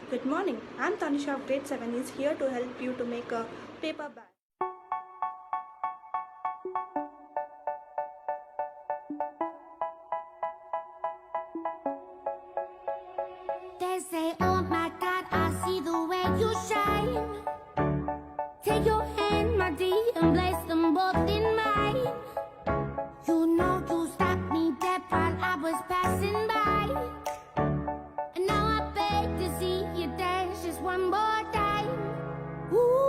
Good morning. I'm Tanusha of Grade 7 is here to help you to make a paper bag. They say, oh my God, I see the way you shine. Take your hand, my dear, and place them both in mine. You know you stopped me dead while I was passing by. And now I beg to see you dance just one more time. Ooh.